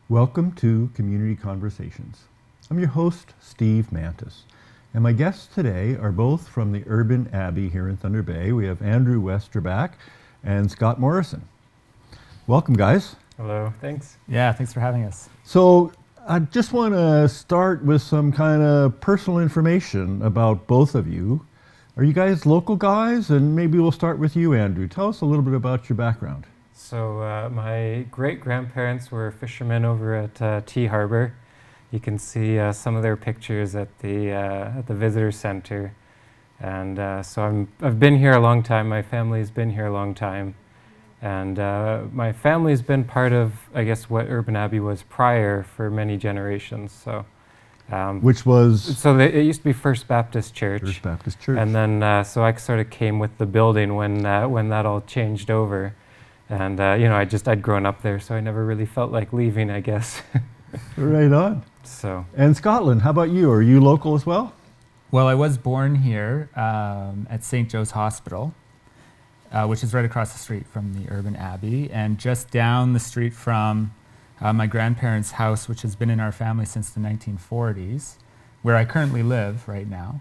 Welcome to Community Conversations. I'm your host, Steve Mantis, and my guests today are both from the Urban Abbey here in Thunder Bay. We have Andrew Westerback and Scott Morrison. Welcome, guys. Hello, thanks. Yeah, thanks for having us. So I just want to start with some kind of personal information about both of you. Are you guys local guys? And maybe we'll start with you, Andrew. Tell us a little bit about your background. So my great-grandparents were fishermen over at T Harbor. You can see some of their pictures at the visitor center. And so I've been here a long time. My family's been here a long time. And my family's been part of, I guess, what Urban Abbey was prior for many generations. So, Which was? So it used to be First Baptist Church. First Baptist Church. And then so I sort of came with the building when that all changed over. And I'd grown up there, so I never really felt like leaving, I guess. Right on. So. And Scotland, how about you? Are you local as well? Well, I was born here at St. Joe's Hospital, which is right across the street from the Urban Abbey, and just down the street from my grandparents' house, which has been in our family since the 1940s, where I currently live right now.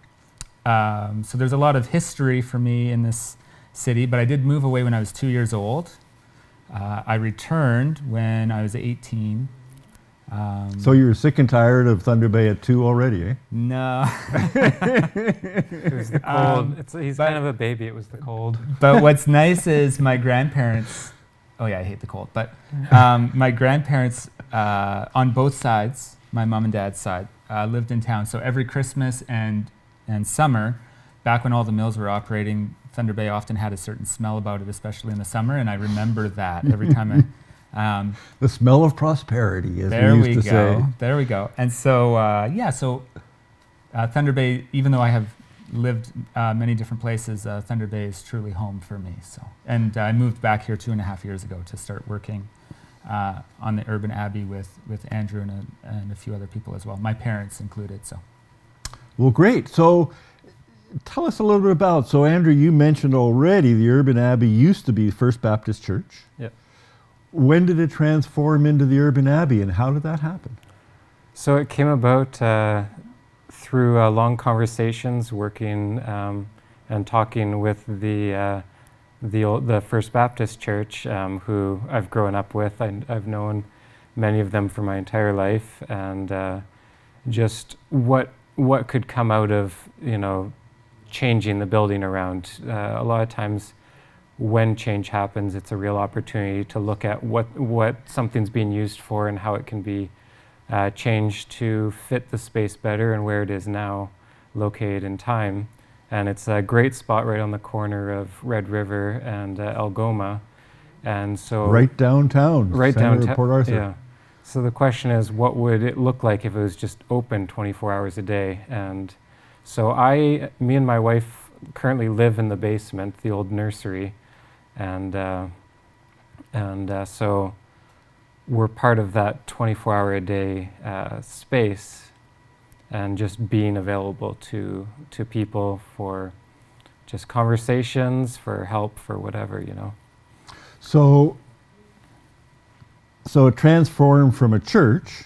So there's a lot of history for me in this city, but I did move away when I was 2 years old. I returned when I was 18. So you were sick and tired of Thunder Bay at 2 already, eh? No. It was the cold. He's kind of a baby. It was the cold. But what's nice is my grandparents, oh yeah, I hate the cold, but my grandparents on both sides, my mom and dad's side, lived in town. So every Christmas and summer, back when all the mills were operating, Thunder Bay often had a certain smell about it, especially in the summer, and I remember that every time I... the smell of prosperity, as we used to say. There we go. And so, Thunder Bay, even though I have lived many different places, Thunder Bay is truly home for me. So, and I moved back here 2.5 years ago to start working on the Urban Abbey with Andrew and a few other people as well, my parents included. So, well, great. So, tell us a little bit about. So, Andrew, you mentioned already the Urban Abbey used to be First Baptist Church. Yep. When did it transform into the Urban Abbey, and how did that happen? So it came about through long conversations, working and talking with the First Baptist Church, who I've grown up with. I've known many of them for my entire life, and just what could come out of changing the building around. A lot of times, when change happens, it's a real opportunity to look at what something's being used for and how it can be changed to fit the space better and where it is now located in time. And it's a great spot right on the corner of Red River and Algoma. And so right downtown, right downtown, Port Arthur. Yeah. So the question is, what would it look like if it was just open 24 hours a day? And so me and my wife currently live in the basement, the old nursery. And so we're part of that 24-hour-a-day space, and just being available to people for just conversations, for help, for whatever, So it transformed from a church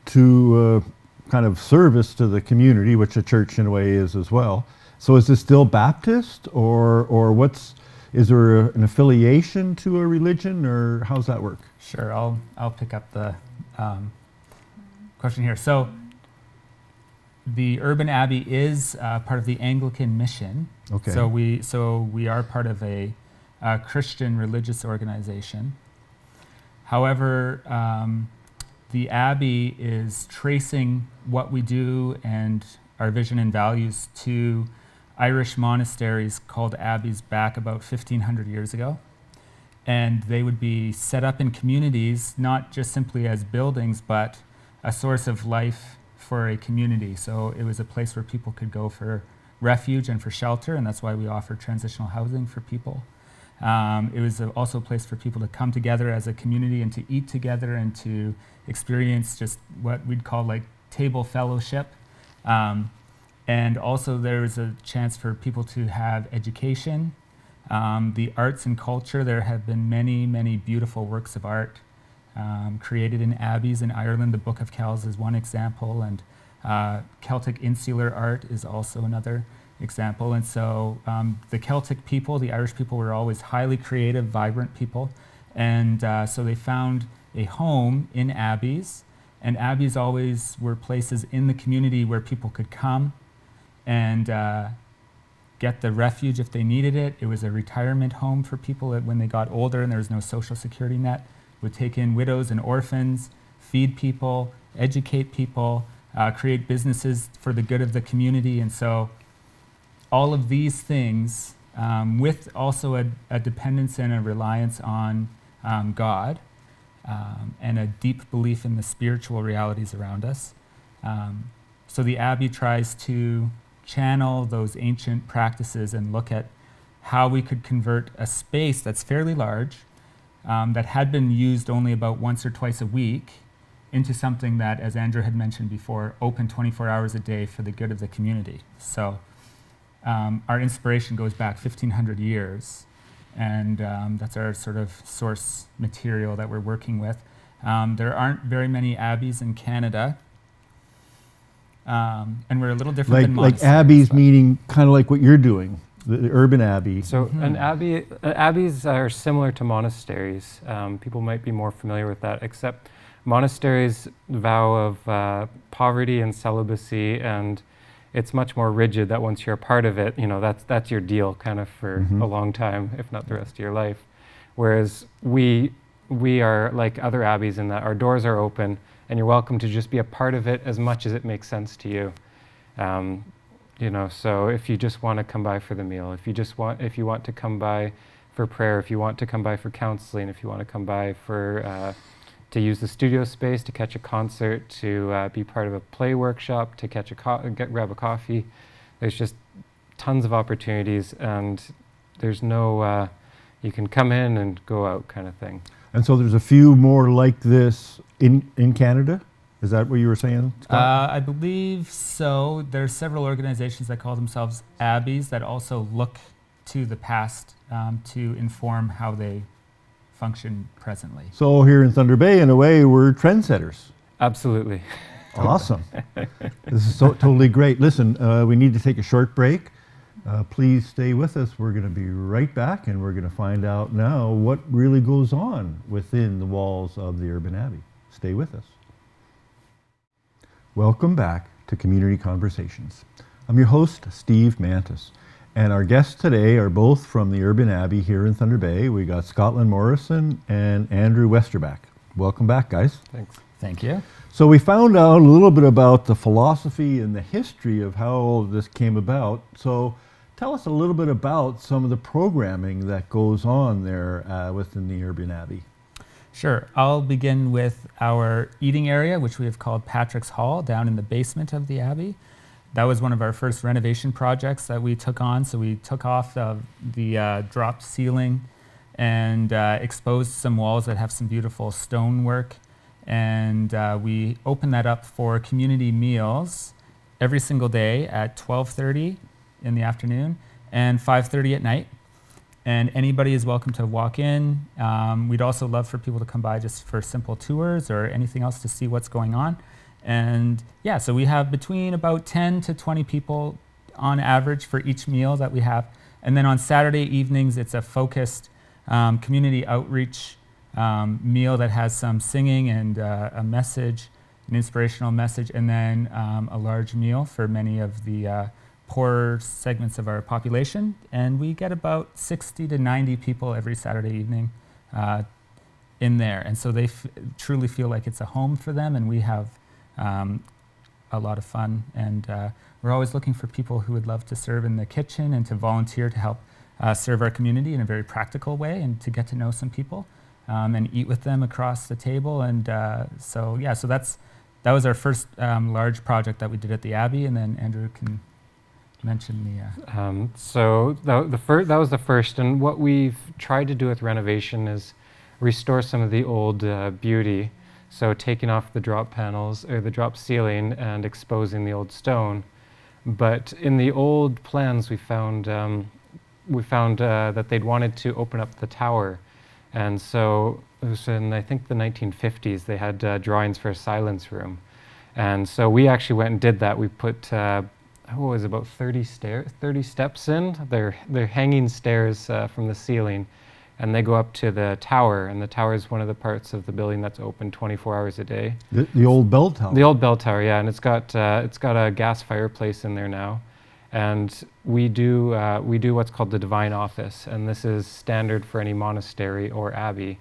to kind of service to the community, which a church in a way is as well. So is this still Baptist, or what's... Is there an affiliation to a religion, or how's that work? Sure, I'll pick up the question here. So the Urban Abbey is part of the Anglican mission. Okay. So we are part of a Christian religious organization. However, the Abbey is tracing what we do and our vision and values to Irish monasteries called abbeys back about 1,500 years ago. And they would be set up in communities, not just simply as buildings, but a source of life for a community. So it was a place where people could go for refuge and for shelter, and that's why we offer transitional housing for people. It was also a place for people to come together as a community and to eat together and to experience just what we'd call like table fellowship. And also there is a chance for people to have education, the arts and culture. There have been many, many beautiful works of art created in abbeys in Ireland. The Book of Kells is one example, and Celtic insular art is also another example. And so the Celtic people, the Irish people, were always highly creative, vibrant people. And so they found a home in abbeys. And abbeys always were places in the community where people could come and get the refuge if they needed it. It was a retirement home for people that when they got older and there was no social security net, would take in widows and orphans, feed people, educate people, create businesses for the good of the community. And so all of these things, with also a dependence and a reliance on God, and a deep belief in the spiritual realities around us. So the Abbey tries to channel those ancient practices and look at how we could convert a space that's fairly large, that had been used only about once or twice a week, into something that, as Andrew had mentioned before, open 24 hours a day for the good of the community. So our inspiration goes back 1,500 years, and that's our sort of source material that we're working with. There aren't very many abbeys in Canada, and we're a little different than monasteries. Like abbeys meaning kind of like what you're doing, the Urban Abbey. So an abbey, abbeys are similar to monasteries. People might be more familiar with that, except monasteries vow of poverty and celibacy, and it's much more rigid that once you're a part of it, you know, that's your deal kind of for a long time, if not the rest of your life. Whereas we are like other abbeys in that our doors are open and you're welcome to just be a part of it as much as it makes sense to you. You know, so if you just want to come by for the meal, if you want to come by for prayer, if you want to come by for counseling, if you want to come by for to use the studio space, to catch a concert, to be part of a play workshop, to catch grab a coffee. There's just tons of opportunities, and there's no, you can come in and go out kind of thing. And so there's a few more like this in Canada? Is that what you were saying, Scott? I believe so. There's several organizations that call themselves abbeys that also look to the past to inform how they function presently. So here in Thunder Bay, in a way, we're trendsetters. Absolutely. Awesome. This is totally great. Listen, we need to take a short break. Please stay with us. We're going to be right back, and we're going to find out now what really goes on within the walls of the Urban Abbey. Stay with us. Welcome back to Community Conversations. I'm your host, Steve Mantis. And our guests today are both from the Urban Abbey here in Thunder Bay. We got Scotland Morrison and Andrew Westerback. Welcome back, guys. Thanks. Thank you. So we found out a little bit about the philosophy and the history of how all of this came about. So tell us a little bit about some of the programming that goes on there within the Urban Abbey. Sure. I'll begin with our eating area, which we have called Patrick's Hall, down in the basement of the Abbey. That was one of our first renovation projects that we took on. So we took off the dropped ceiling and exposed some walls that have some beautiful stonework. And we opened that up for community meals every single day at 12:30 in the afternoon and 5:30 at night. And anybody is welcome to walk in. We'd also love for people to come by just for simple tours or anything else to see what's going on. And yeah, so we have between about 10 to 20 people on average for each meal that we have. And then on Saturday evenings, it's a focused community outreach meal that has some singing and a message, an inspirational message, and then a large meal for many of the poorer segments of our population. And we get about 60 to 90 people every Saturday evening in there. And so they truly feel like it's a home for them, and we have a lot of fun, and we're always looking for people who would love to serve in the kitchen and to volunteer to help serve our community in a very practical way and to get to know some people and eat with them across the table. And so yeah, so that was our first large project that we did at the Abbey, and then Andrew can mention the... So that was the first, and what we've tried to do with renovation is restore some of the old beauty. So taking off the drop panels or the drop ceiling and exposing the old stone. But in the old plans, we found that they'd wanted to open up the tower And so it was in, I think, the 1950s, they had drawings for a silence room. And so we actually went and did that. We put, what was it, about 30 steps in. They're hanging stairs from the ceiling, and they go up to the tower. And the tower is one of the parts of the building that's open 24 hours a day. The old bell tower. The old bell tower, yeah. And it's got a gas fireplace in there now. And we do what's called the Divine Office, and this is standard for any monastery or abbey,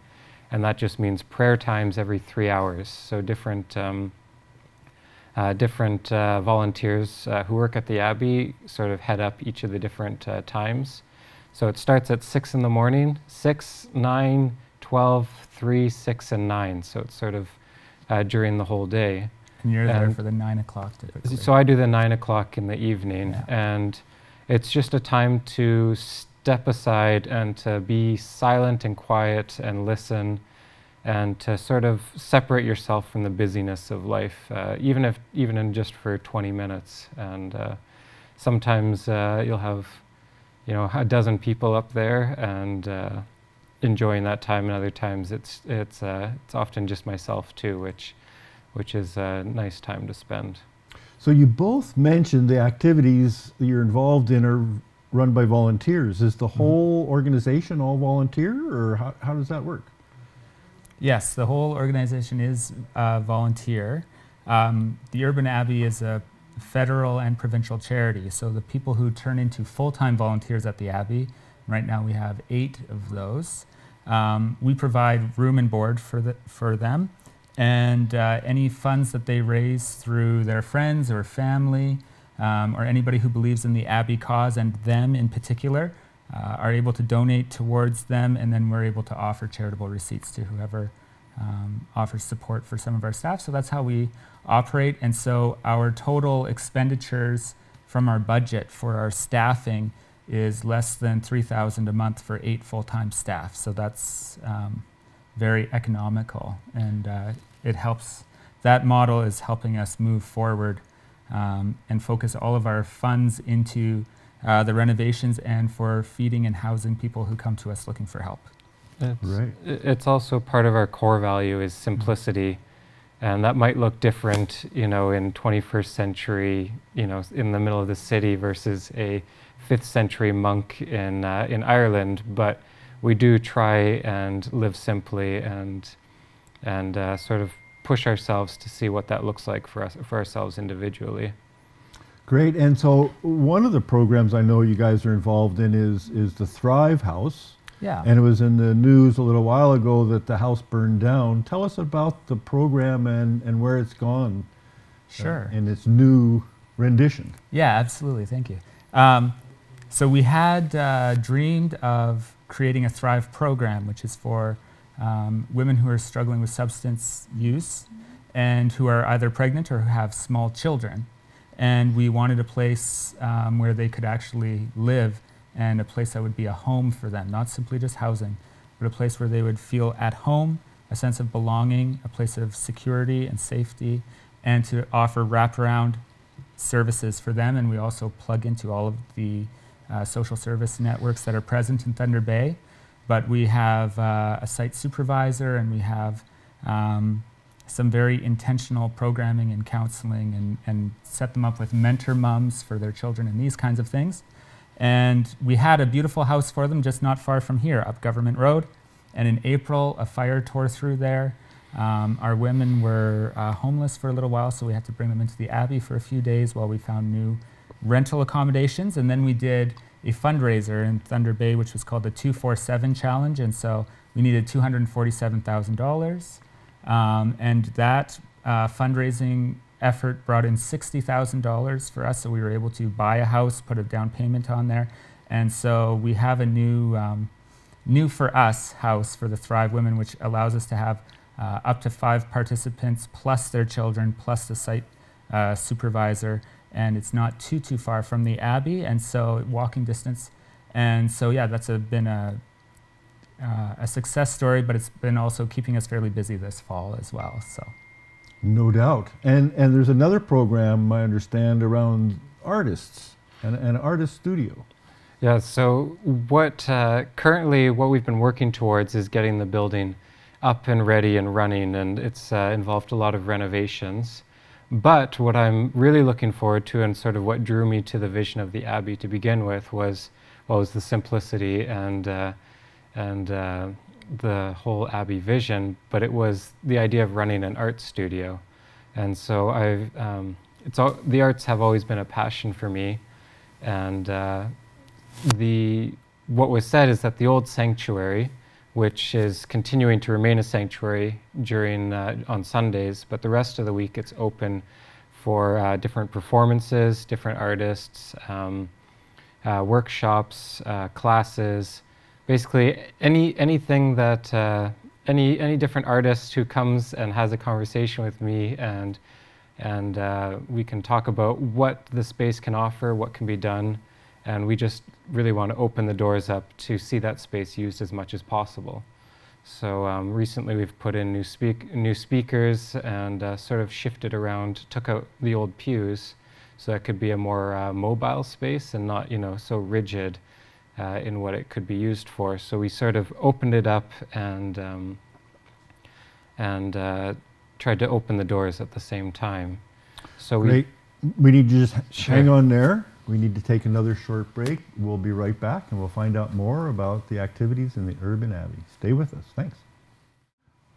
and that just means prayer times every 3 hours. So different volunteers who work at the abbey sort of head up each of the different times. So it starts at 6 in the morning, 6, 9, 12, 3, 6, and 9. So it's sort of during the whole day. And you're there for the 9 o'clock typically. So I do the 9 o'clock in the evening, Yeah. and it's just a time to step aside and to be silent and quiet and listen, and to sort of separate yourself from the busyness of life, even in just for 20 minutes. And sometimes you'll have, a dozen people up there and enjoying that time, and other times it's often just myself too, which is a nice time to spend. So you both mentioned the activities that you're involved in are run by volunteers. Is the whole organization all volunteer, or how does that work? Yes, the whole organization is volunteer. The Urban Abbey is a federal and provincial charity, so the people who turn into full-time volunteers at the Abbey, right now we have 8 of those. We provide room and board for them. And any funds that they raise through their friends or family or anybody who believes in the Abbey cause and them in particular are able to donate towards them, and then we're able to offer charitable receipts to whoever offers support for some of our staff. So that's how we operate. And so our total expenditures from our budget for our staffing is less than $3,000 a month for 8 full-time staff. So that's very economical, and it helps. That model is helping us move forward and focus all of our funds into the renovations and for feeding and housing people who come to us looking for help. It's also part of our core value is simplicity, and that might look different, in 21st century, in the middle of the city versus a 5th century monk in Ireland, but we do try and live simply and sort of push ourselves to see what that looks like for ourselves individually. Great. And so one of the programs I know you guys are involved in is the Thrive House. Yeah. And it was in the news a little while ago that the house burned down. Tell us about the program and where it's gone. Sure. In its new rendition. Yeah, absolutely. Thank you. So we had dreamed of creating a Thrive program, which is for women who are struggling with substance use and who are either pregnant or who have small children. And we wanted a place where they could actually live, and a place that would be a home for them, not simply just housing, but a place where they would feel at home, a sense of belonging, a place of security and safety, and to offer wraparound services for them. And we also plug into all of the social service networks that are present in Thunder Bay. But we have a site supervisor, and we have some very intentional programming and counseling, and set them up with mentor moms for their children and these kinds of things. And we had a beautiful house for them just not far from here, up Government Road. And in April, a fire tore through there. Our women were homeless for a little while, so we had to bring them into the Abbey for a few days while we found new rental accommodations. And then we did a fundraiser in Thunder Bay, which was called the 247 Challenge. And so we needed $247,000. And that fundraising effort brought in $60,000 for us, so we were able to buy a house, put a down payment on there. And so we have a new for us house for the Thrive Women, which allows us to have up to 5 participants, plus their children, plus the site supervisor. And it's not too far from the Abbey, and so walking distance. And so yeah, that's been a success story, but it's been also keeping us fairly busy this fall as well. So, no doubt. And there's another program I understand around artists and an artist studio. Yeah, so currently what we've been working towards is getting the building up and ready and running, and it's involved a lot of renovations. But what I'm really looking forward to, and sort of what drew me to the vision of the Abbey to begin with, was the simplicity and the whole Abbey vision. But it was the idea of running an art studio, and so the arts have always been a passion for me, and what was said is that the old sanctuary, which is continuing to remain a sanctuary on Sundays, but the rest of the week it's open for different performances, different artists, workshops, classes, basically anything that any different artist who comes and has a conversation with me, and we can talk about what the space can offer, what can be done. And we just really want to open the doors up to see that space used as much as possible. So recently we've put in new speakers and sort of shifted around, took out the old pews, so that could be a more mobile space and not, so rigid in what it could be used for. So we sort of opened it up and tried to open the doors at the same time. So we need to just hang on there. We need to take another short break. We'll be right back, and we'll find out more about the activities in the Urban Abbey. Stay with us. Thanks.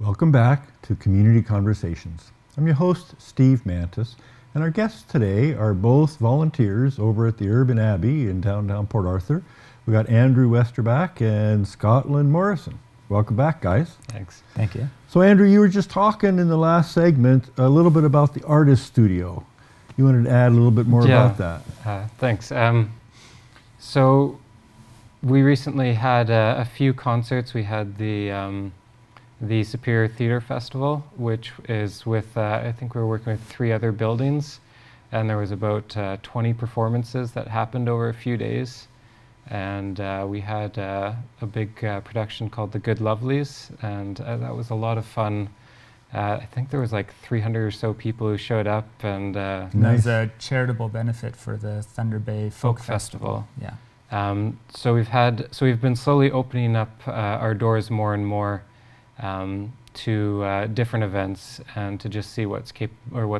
Welcome back to Community Conversations. I'm your host, Steve Mantis, and our guests today are both volunteers over at the Urban Abbey in downtown Port Arthur. We got Andrew Westerback and Scotland Morrison. Welcome back, guys. Thanks. Thank you. So, Andrew, you were just talking in the last segment a little bit about the artist studio. You wanted to add a little bit more about that. Thanks. So we recently had a few concerts. We had the Superior Theatre Festival, which is with, I think we were working with 3 other buildings, and there was about 20 performances that happened over a few days. And we had a big production called The Good Lovelies, and that was a lot of fun. I think there was like 300 or so people who showed up, and nice. That was a charitable benefit for the Thunder Bay Folk Festival. Yeah. So we've been slowly opening up our doors more and more to different events, and to just see what's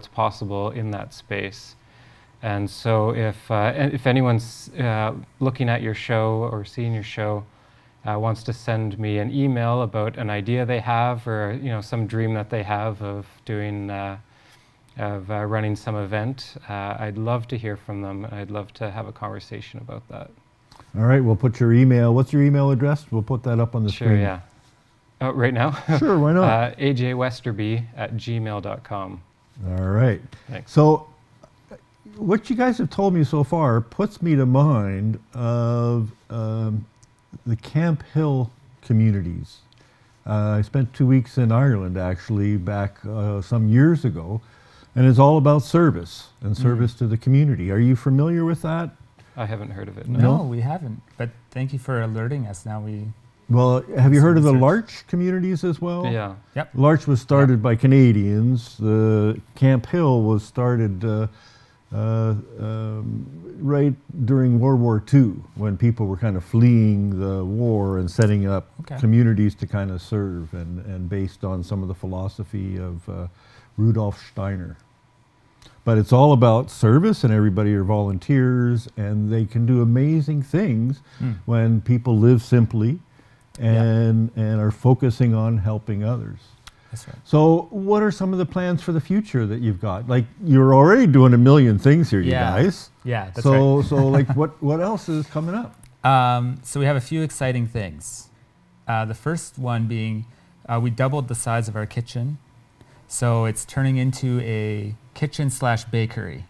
possible in that space. And so if anyone's looking at your show or seeing your show, wants to send me an email about an idea they have, or some dream that they have of doing running some event, I'd love to hear from them. I'd love to have a conversation about that. All right, we'll put your email. What's your email address? We'll put that up on the screen. Sure, yeah. Oh, right now? Sure, why not? ajwesterby@gmail.com. All right. Thanks. So what you guys have told me so far puts me to mind of the Camp Hill communities. I spent 2 weeks in Ireland, actually, back some years ago, and it's all about service and service to the community. Are you familiar with that? I haven't heard of it. No, we haven't, but thank you for alerting us. Now Well, have you heard of the Larch communities as well? Yeah. Yep. Larch was started by Canadians. The Camp Hill was started right during World War II, when people were kind of fleeing the war and setting up communities to kind of serve, and based on some of the philosophy of Rudolf Steiner. But it's all about service, and everybody are volunteers, and they can do amazing things when people live simply and are focusing on helping others. That's right. So what are some of the plans for the future that you've got? Like, you're already doing a million things here, you guys. Yeah, that's right. So like, what else is coming up? So we have a few exciting things. The first one being, we doubled the size of our kitchen. So it's turning into a kitchen/bakery,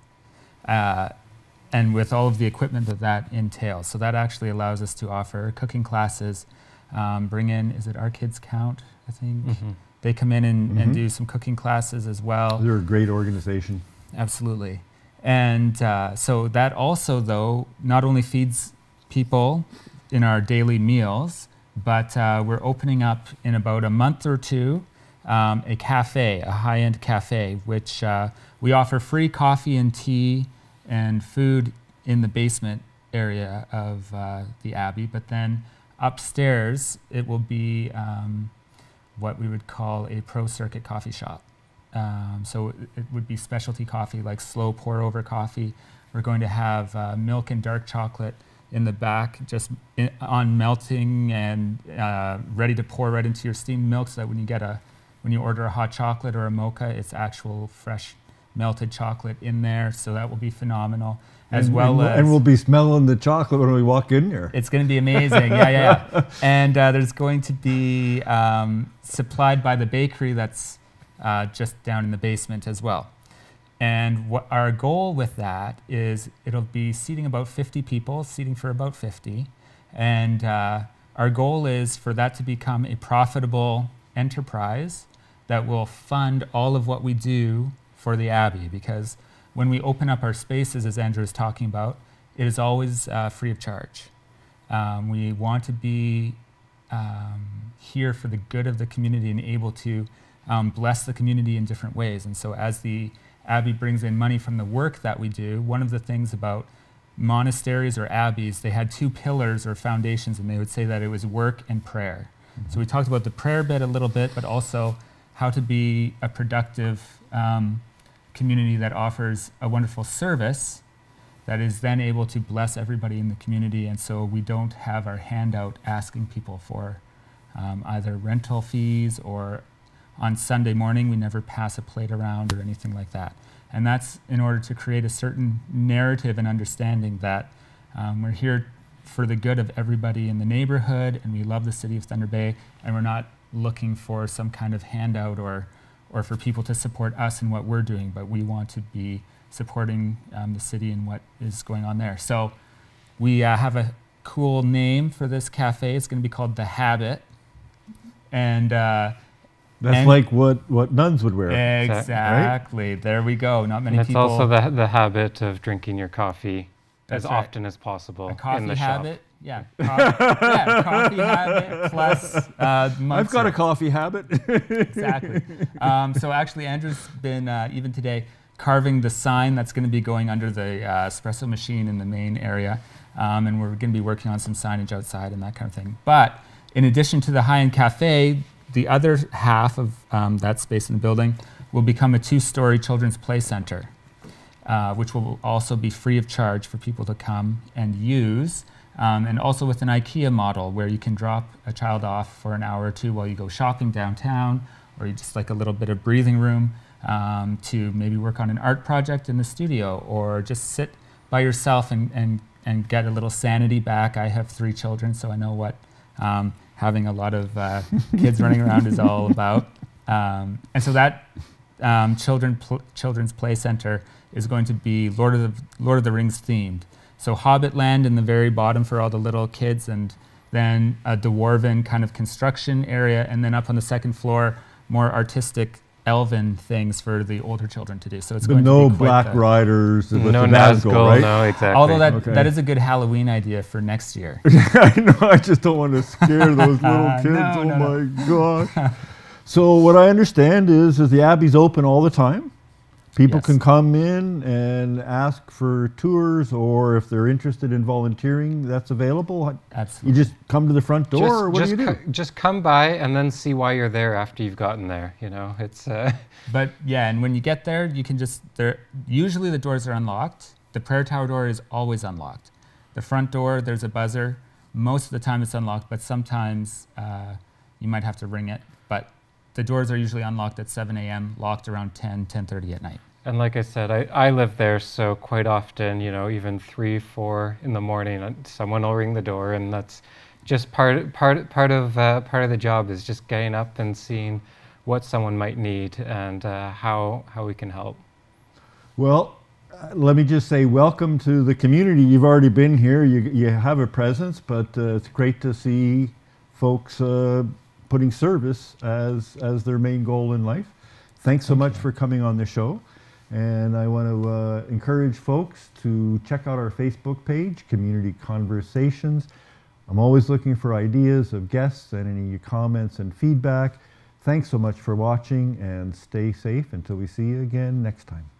and with all of the equipment that entails. So that actually allows us to offer cooking classes, bring in, is it Our Kids Count, I think? They come in and do some cooking classes as well. They're a great organization. Absolutely. And so that also, though, not only feeds people in our daily meals, but we're opening up in about a month or two a cafe, a high-end cafe, which we offer free coffee and tea and food in the basement area of the Abbey, but then upstairs it will be what we would call a pro-circuit coffee shop. So it would be specialty coffee, like slow pour-over coffee. We're going to have milk and dark chocolate in the back, just on melting and ready to pour right into your steamed milk, so that when you order a hot chocolate or a mocha, it's actual fresh melted chocolate in there. So that will be phenomenal. And we'll be smelling the chocolate when we walk in there. It's going to be amazing. Yeah. And there's going to be supplied by the bakery that's just down in the basement as well. And what our goal with that is, it'll be seating about 50 people, seating for about 50. And our goal is for that to become a profitable enterprise that will fund all of what we do for the Abbey. Because when we open up our spaces, as Andrew was talking about, it is always free of charge. We want to be here for the good of the community and able to bless the community in different ways. And so as the Abbey brings in money from the work that we do, one of the things about monasteries or abbeys, they had two pillars or foundations, and they would say that it was work and prayer. Mm-hmm. So we talked about the prayer bit a little bit, but also how to be a productive community that offers a wonderful service that is then able to bless everybody in the community. And so we don't have our hand out asking people for either rental fees, or on Sunday morning we never pass a plate around or anything like that. And that's in order to create a certain narrative and understanding that we're here for the good of everybody in the neighborhood, and we love the city of Thunder Bay, and we're not looking for some kind of handout or for people to support us in what we're doing, but we want to be supporting the city and what is going on there. So we have a cool name for this cafe. It's going to be called The Habit. And that's like what nuns would wear. Exactly. Right? There we go. Not many people. It's also the habit of drinking your coffee as often as possible. A coffee in the habit. shop. Yeah. Coffee habit plus I've got a coffee habit. Exactly. So actually, Andrew's been, even today, carving the sign that's going to be going under the espresso machine in the main area. And we're going to be working on some signage outside and that kind of thing. But in addition to the high-end cafe, the other half of that space in the building will become a 2-story children's play center, which will also be free of charge for people to come and use. And also with an IKEA model, where you can drop a child off for an hour or two while you go shopping downtown, or you just like a little bit of breathing room to maybe work on an art project in the studio, or just sit by yourself and get a little sanity back. I have 3 children, so I know what having a lot of kids running around is all about. And so that children's play center is going to be Lord of the Rings themed. So Hobbit land in the very bottom for all the little kids, and then a dwarven kind of construction area, and then up on the second floor, more artistic elven things for the older children to do. So it's going to be quite Black Riders, with no the Nazgul, right? No, exactly. Although that is a good Halloween idea for next year. I know. I just don't want to scare those little kids. My gosh. So what I understand is the Abbey's open all the time. People can come in and ask for tours, or if they're interested in volunteering, that's available. Absolutely. You just come to the front door, or what do you do? Just come by and then see why you're there after you've gotten there. You know, it's. But yeah, and when you get there, you can just. Usually the doors are unlocked. The prayer tower door is always unlocked. The front door, there's a buzzer. Most of the time it's unlocked, but sometimes you might have to ring it. But the doors are usually unlocked at 7 a.m., locked around 10:30 at night. And like I said, I live there, so quite often, you know, even 3, 4 in the morning, someone will ring the door, and that's just part of the job, is just getting up and seeing what someone might need and how we can help. Well, let me just say welcome to the community. You've already been here. You have a presence, but it's great to see folks putting service as their main goal in life. Thanks so much for coming on the show. And I want to encourage folks to check out our Facebook page, Community Conversations. I'm always looking for ideas of guests and any comments and feedback. Thanks so much for watching, and stay safe until we see you again next time.